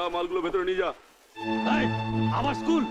যা মালগুলো ভেতরে নিয়ে যা। আবার স্কুল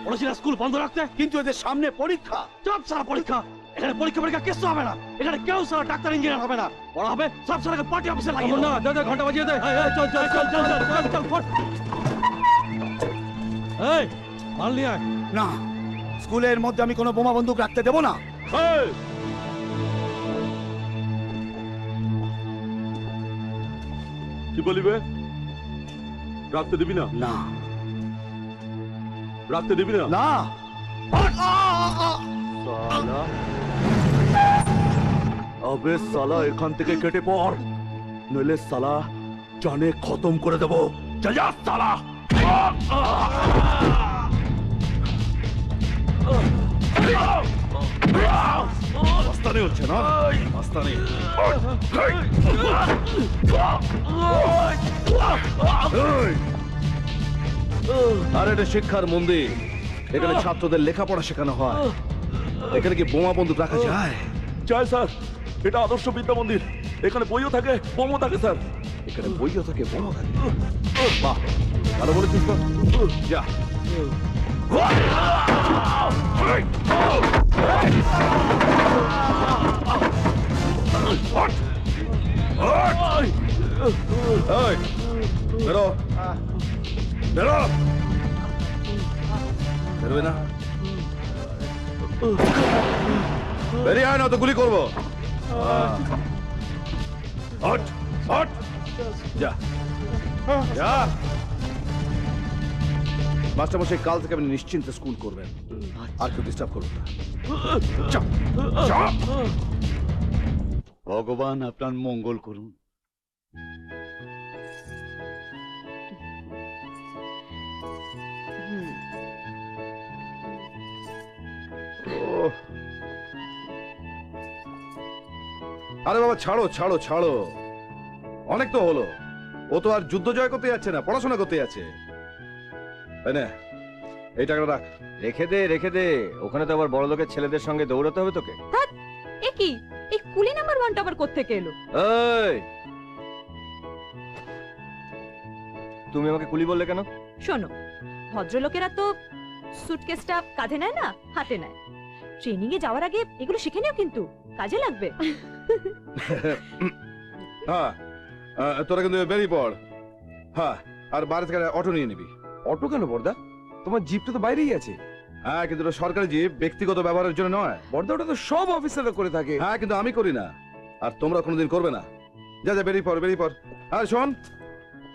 বলেছিল স্কুল বন্ধ রাখতে, কিন্তু এদের সামনে পরীক্ষা। সব সারা পরীক্ষা। এখানে পরীক্ষা কিছু হবে না। এখানে কেউ সারা ডাক্তার ইঞ্জিনিয়ার হবে না। ওরা হবে সব সারা পার্টি অফিসে লাগিয়ে না। দাদা ঘন্টা বাজিয়ে দে। চল চল চল চল চল চল ফট। এই মাল নিয়ে আয়। না, স্কুলের মধ্যে আমি কোনো বোমা বন্দুক রাখতে দেবো না। কি বলিবে? রাখতে দিবি না? না রাখতে দিবি না? না। সালা, আবে সালা এখান থেকে কেটে পড়, নইলে সালা জানে খতম করে দেবো। চল যা সালা। মাস্তানি হচ্ছে না, মাস্তানি। আর এটা শিক্ষার মন্দির, এখানে ছাত্রদের লেখাপড়া শেখানো হয়। এখানে কি বোমা বন্দুক রাখা যায়? জয় স্যার, এটা আদর্শ বিদ্যা মন্দির। এখানে বইও থাকে, বোমও থাকে স্যার। এখানে বইও থাকে, বোমা থাকে। বাহ, ভালো বলেছিস তো। যা। এই, বেরো বেরো। বেরোবে না? বেরিয়ে আয় না তো গুলি করবো। হট হট, যা যা। মাস্টারমশাই, কাল থেকে আপনি নিশ্চিন্তে স্কুল করবেন, আর কেউ ডিস্টার্ব করবেন না। ভগবান আপনার মঙ্গল করুন। আরে বাবা, ছাড়ো ছাড়ো ছাড়ো, অনেক তো হলো। ও তো আর যুদ্ধ জয় করতে যাচ্ছে না, পড়াশোনা করতে যাচ্ছে। তাই না? এই টাকাটা রাখ। রেখে দে, ওখানে তো আবার বড় লোকের ছেলেদের সঙ্গে দৌড়াতে হবে তোকে। এ কি, এই কুলি নাম্বার 1টা আবার কোত্থেকে এলো? এই, তুমি আমাকে কুলি বললে কেন? শোনো, ভদ্রলোকেরা তো সুটকেসটা কাঁধে নেয় না, হাতে নেয়। ট্রেনিং এ যাওয়ার আগে এগুলো শিখে নিও, কিন্তু কাজে লাগবে। হ্যাঁ, তোরা কিন্তু বেরিয়ে পড়। হ্যাঁ, আর বাইরে থেকে অটো নিয়ে নিবি। অটো কেন বর্দা? তোমার জিপটা তো বাইরেই আছে। হ্যাঁ, কিন্তু এটা সরকারি জিপ, ব্যক্তিগত ব্যবহারের জন্য নয়। বর্দা, ওটা তো সব অফিসাররা করে থাকে। হ্যাঁ, কিন্তু আমি করি না, আর তোমরা কোনোদিন করবে না। যা যা, বেরিয়ে পড় বেরিয়ে পড়। আর শোন,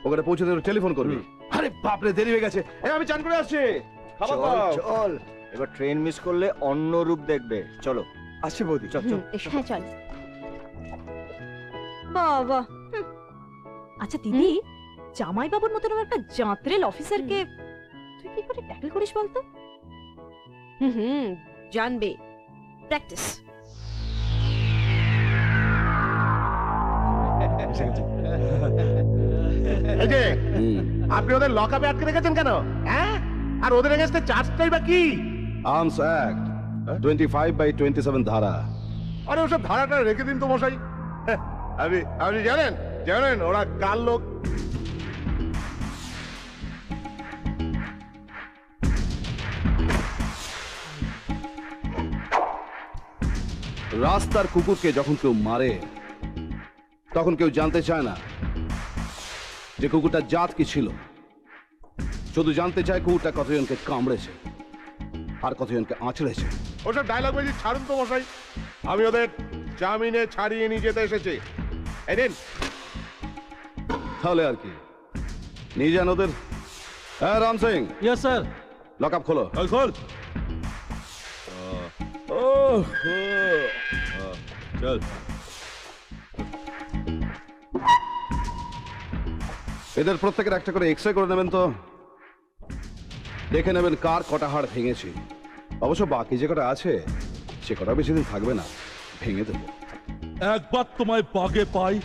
ওখানে পৌঁছে দেবে, টেলিফোন করবি। আরে বাপরে, দেরি হয়ে গেছে। আমি চান করে আসছি। খাবার দাও। চল, এবার ট্রেন মিস করলে অন্য রূপ দেখবে। চলো। আসছি বৌদি, চল চল। হ্যাঁ চল। বাবা, আচ্ছা দিদি, জামাই বাবুর মতন একটা জাঁতরেল অফিসারকে তুই কি করে ট্যাকল করিস বলতো? জানবে, প্র্যাকটিস। এই যে আপনি ওদের লকআপে আটকে রেখেছেন কেন? হ্যাঁ, আর ওদের এগেইনস্টে চার্জটাই বা কি? আর্মস অ্যাক্ট 25/27 ধারা। আরে ওসব ধারাটা রেখে দিন তো মশাই। আপনি আপনি জানেন জানেন ওরা কার লোক? রাস্তার কুকুরকে যখন কেউ মারে, তখন কেউ জানতে চায় না যে কুকুরটার জাত কি ছিল। শুধু জানতে চায় কুকুরটা কতজনকে কামড়েছে আর কতজনকে আঁচড়েছে। ওসব ডায়লগ বেশি ছাড়ুন তো মশাই। আমি ওদের জামিনে ছাড়িয়ে নিয়ে যেতে এসেছি। এই নিন। তাহলে আর কি, নিয়ে যান ওদের। হ্যাঁ Ram Singh. Yes sir. Lock up খোলো। খোল। চল। এদের প্রত্যেকের একটা করে এক্সরে করে নেবেন তো, দেখে নেবেন কার কটা হাড় ভেঙেছে। অবশ্য বাকি যে কটা আছে সে কটা বেশি দিন থাকবে না, ভেঙে দেবো। একবার তোমায় বাগে পাই,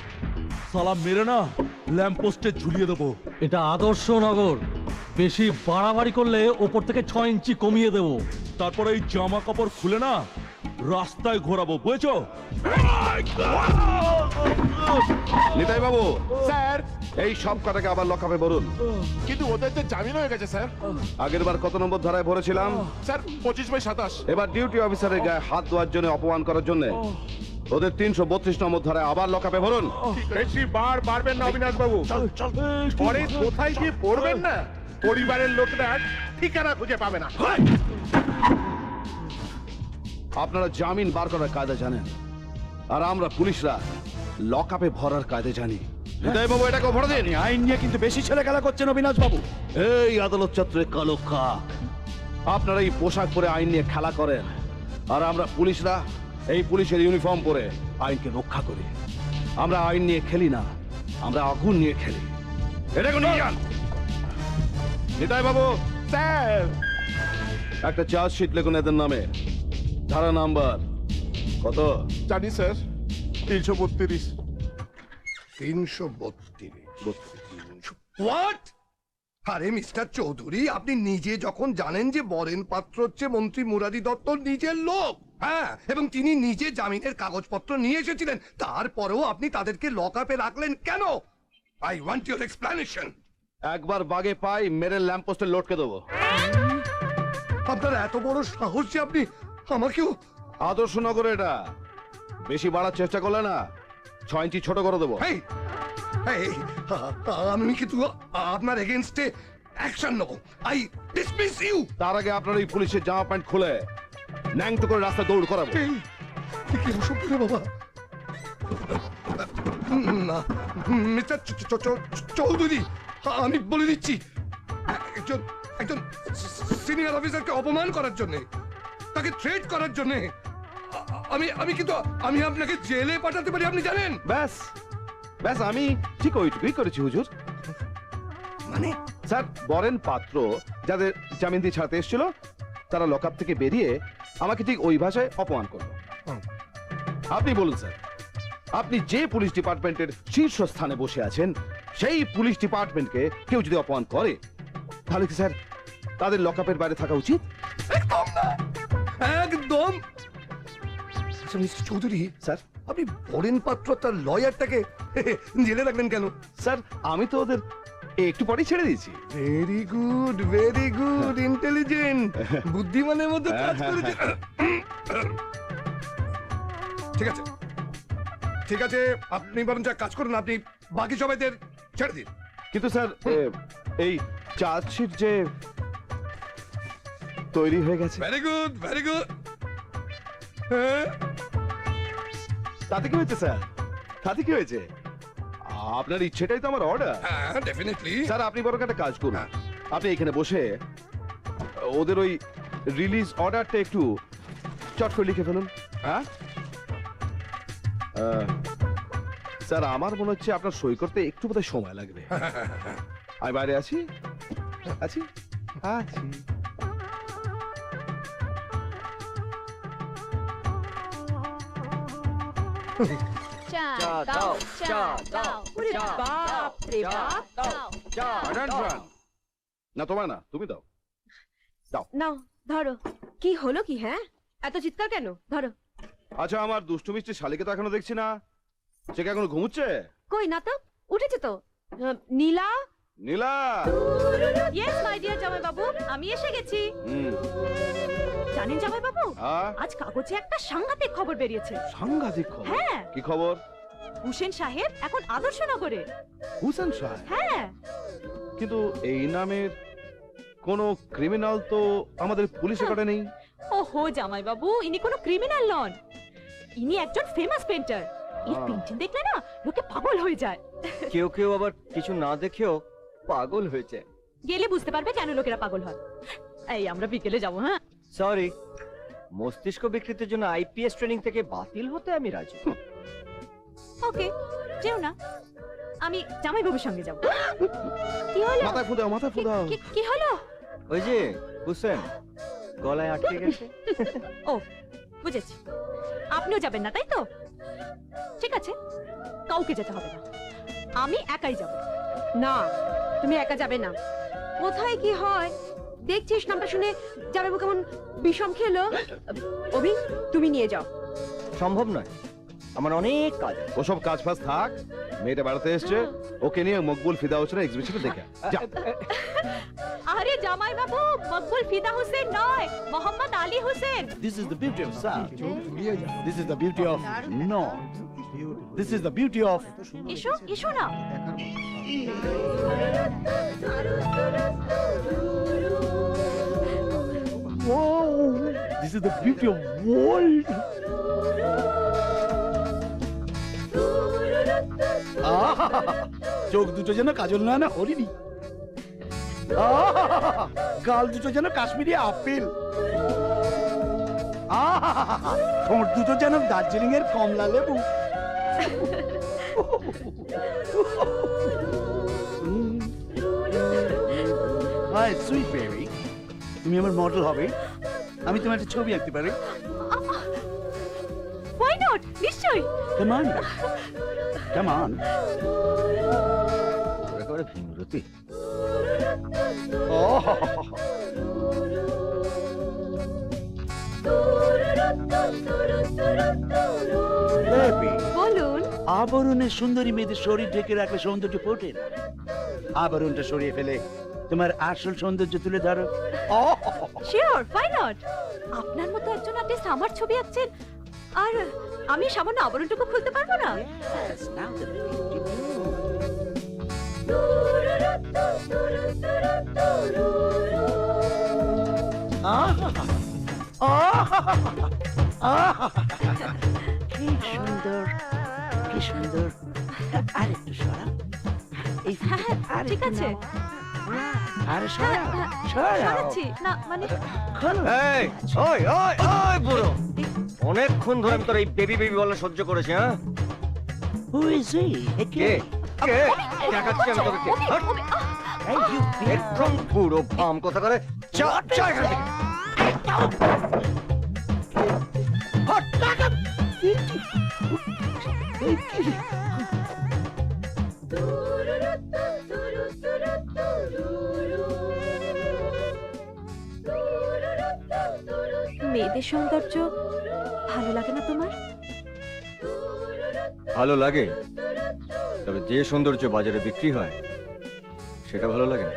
সালা মেরে না ল্যাম্পপোস্টে ঝুলিয়ে দেবো। এটা আদর্শ নগর, বেশি বাড়াবাড়ি করলে ওপর থেকে 6 ইঞ্চি কমিয়ে দেবো। তারপরে এই জামা কাপড় খুলে না রাস্তায় ঘোরাবো, বুঝেছো? নিতাই বাবু, স্যার এই সব কটাকে আবার লকআপে ভরুন। কিন্তু ওদের তো জামিন হয়ে গেছে স্যার। আগের বার কত নম্বর ধারায় ভরেছিলাম? স্যার 25/27। এবার ডিউটি অফিসারের গায়ে হাত দেওয়ার জন্য, অপমান করার জন্য ওদের 332 নম্বর ধারায় আবার লকআপে ভরুন। বেশি বার বাড়বেন না অবিনাশ বাবু, পরে কোথায় গিয়ে পড়বেন না পরিবারের লোকরা ঠিকানা খুঁজে পাবে না। আপনারা জামিন বার করার কায়দা জানেন, আর আমরা পুলিশরা লকআপে ভরার কায়দা জানি। নিতাই বাবু, এটাকে ভরে দিন। আইন নিয়ে কিন্তু বেশি ছেলে খেলা করছেন অবিনাশ বাবু। এই আদালত চত্বরে কালো কাক, আপনারা এই পোশাক পরে আইন নিয়ে খেলা করেন, আর আমরা পুলিশরা এই পুলিশের ইউনিফর্ম পরে আইনকে রক্ষা করি। আমরা আইন নিয়ে খেলি না, আমরা আগুন নিয়ে খেলি। এটাকে নিয়ে যান। নিতাই বাবু, স্যার একটা চার্জশিট লিখুন এদের নামে। ধারা নাম্বার কত? জানি স্যার, 332। 332। হোয়াট? আরে মিস্টার চৌধুরী, আপনি নিজে যখন জানেন যে বরেন পাত্র হচ্ছে মন্ত্রী মুরারি দত্তর নিজের লোক, হ্যাঁ, এবং তিনি নিজে জামিনের কাগজপত্র নিয়ে এসেছিলেন, তারপরেও আপনি তাদেরকে লকআপে রাখলেন কেন? I want your explanation. একবার বাগে পাই মেরে ল্যাম্পপোস্টে লটকে দেবো। আপনার এত বড় সাহস যে আপনি আমাকেও... আদর্শনগর এটা, বেশি বাড়ার চেষ্টা করলে না 6 ইঞ্চি ছোট করে দেবো। হেই, হেই, আমি কিন্তু আপনার এগেইনস্টে অ্যাকশন নেব। I dismiss you. তার আগে আপনার এই পুলিশের জামা প্যান্ট খুলে ন্যাংটো করে রাস্তা দৌড় করাবো। কি অসভ্য রে বাবা। না মিস্টার চৌধুরী, আমি বলে দিচ্ছি, একজন একজন সিনিয়র অফিসারকে অপমান করার জন্য, তাকে থ্রেট করার জন্য আমি কিন্তু আমি আপনাকে জেলে পাঠাতে পারি, আপনি জানেন? ব্যাস ব্যাস, আমি ঠিক ওইটুকুই করেছি হুজুর। মানে স্যার, বরেন পাত্র যাদের জামিন দিয়ে ছাড়তে এসেছিল, তারা লকআপ থেকে বেরিয়ে আমাকে ঠিক ওই ভাষায় অপমান করলো। আপনি বলুন স্যার, আপনি যে পুলিশ ডিপার্টমেন্টের শীর্ষস্থানে বসে আছেন, সেই পুলিশ ডিপার্টমেন্টকে কেউ যদি অপমান করে, তাহলে কি স্যার তাদের লকআপের বাইরে থাকা উচিত? একদম না, একদম। আচ্ছা মিস্টার চৌধুরী, স্যার আপনি বরেন পাত্র তার লয়ারটাকে জেলে রাখলেন কেন? স্যার, আমি তো ওদের একটু পরেই ছেড়ে দিয়েছি। ভেরি গুড, ইন্টেলিজেন্ট, বুদ্ধিমানের মধ্যে কাজ করেছে। ঠিক আছে, ঠিক আছে, আপনি বরং যা কাজ করুন, আপনি বাকি সবাইদের ছেড়ে দিন। কিন্তু স্যার, এই চার্জশিট যে তৈরি হয়ে গেছে, ভেরি গুড, ভেরি গুড। তাতে কি হয়েছে স্যার? তাতে কি হয়েছে? আপনার ইচ্ছেটাই তো আমার অর্ডার। হ্যাঁ, ডেফিনেটলি। স্যার, আপনি বরং একটা কাজ করুন, হ্যাঁ। আপনি এখানে বসে ওদের ওই রিলিজ অর্ডারটা একটু চট করে লিখে ফেলুন। হ্যাঁ স্যার, আমার মনে হচ্ছে আপনার সই করতে একটু বোধহয় সময় লাগবে। আমি বাইরে আছি আছি আছি। ওরে বাপ রে বাপ। Attention! না, তোমায় না, তুমি দাও। নাও ধরো। কি হলো কি? হ্যাঁ, এত চিৎকার কেন? ধরো। আচ্ছা, আমার দুষ্টু মিষ্টি শালিকে তো এখনো দেখছি না, সে কি এখনো ঘুমুচ্ছে? কই না তো, উঠেছে তো। নীলা। নীলা। ইয়েস মাই ডিয়ার জামাই বাবু, আমি এসে গেছি। হুম। জানেন জামাই বাবু, হ্যাঁ? আজ কাগজে একটা সাংঘাতিক খবর বেরিয়েছে। সাংঘাতিক খবর? হ্যাঁ। কি খবর? হুসেন সাহেব এখন আদর্শনগরে। হুসেন সাহেব? হ্যাঁ। কিন্তু এই নামের কোন ক্রিমিনাল তো আমাদের পুলিশ রেকর্ডে নেই। ওহো জামাই বাবু, ইনি কোনো ক্রিমিনাল নন, ইনি একজন ফেমাস পেইন্টার। এই পেইন্টিং দেখলে না লোকে পাগল হয়ে যায়। কেউ কেউ আবার কিছু না দেখেও পাগল হয়েছে। গেলে বুঝতে পারবে কেন লোকেরা পাগল হয়। এই আমরা বিকেলে যাবো। হ্যাঁ, সরি, মস্তিষ্ক বিকৃতির জন্য আইপিএস ট্রেনিং থেকে বাতিল হতে আমি রাজি। ওকে, যেও না, আমি জামাই বাবুর সঙ্গে যাবো। কি হলো? মাথায় ফুদাও, মাথায় ফুদাও। কি হলো? ওই যে হুসেন গলায় আটকে গেছে। ও বুঝেছি, আপনিও যাবেন না তাই তো? ঠিক আছে, কাউকে যেতে হবে না, আমি একাই যাব। না, তুমি একা যাবে না। কোথায় কি হয় দেখছিস, নামটা শুনে যাবে কেমন বিষম খেলো। অভি, তুমি নিয়ে যাও। সম্ভব নয়, আমার অনেক কাজ। ওসব কাজ ফাজ থাক, মেয়েটা বাড়াতে এসছে, ওকে নিয়ে মকবুল ফিদা হোসেন এক্সিবিশনে দেখে আয়। যা। আরে জামাই বাবু, মকবুল ফিদা হোসেন নয়, Mohammad Ali Hossain. This is the beauty of South. This is the beauty of North. This is the beauty of এসো এসো না। Whoa! This is the beauty of world. চোখ দুটো যেন কাজল নয়না হরিণী, গাল দুটো যেন কাশ্মীরি আপেল, ঠোঁট দুটো যেন দার্জিলিং এর কমলা লেবু। হাই সুইট বেবি, তুমি আমার মডেল হবে, আমি তোমার একটা ছবি আঁকতে পারি। Why not? নিশ্চয়ই। Come on, come on. একেবারে ভিমরতি। Oh. Baby, বলুন। আবরণের সুন্দরী মেয়েদের শরীর ঢেকে রাখলে সৌন্দর্য ফোটে না। আবরণটা সরিয়ে ফেলে তোমার আসল সৌন্দর্য তুলে ধরো। Sure, why not? আপনার মতো একজন আর্টিস্ট আমার ছবি আঁকছেন, আর আমি সামান্য আবরণটুকু খুলতে পারবো না? Yes, now the beauty. কি সুন্দর, কি সুন্দর। আরেকটু সরা, এই হ্যাঁ হ্যাঁ, ঠিক আছে। আরে সরা, সরা। সরাচ্ছি না, মানে খোলো। এই, ওই ওই ওই বুড়ো, অনেকক্ষণ ধরে আমি তোর এই বেবি বেবি বলা সহ্য করেছি। হ্যাঁ, Who is he? কে কে দেখাচ্ছি আমি তোকে কে। হাট! Hey, you একদম বুড়ো ভাম কথা করে। চা চা এখান থেকে। মেয়েদের সৌন্দর্য ভালো লাগে না তোমার? ভালো লাগে, তবে যে সৌন্দর্য বাজারে বিক্রি হয় সেটা ভালো লাগে না।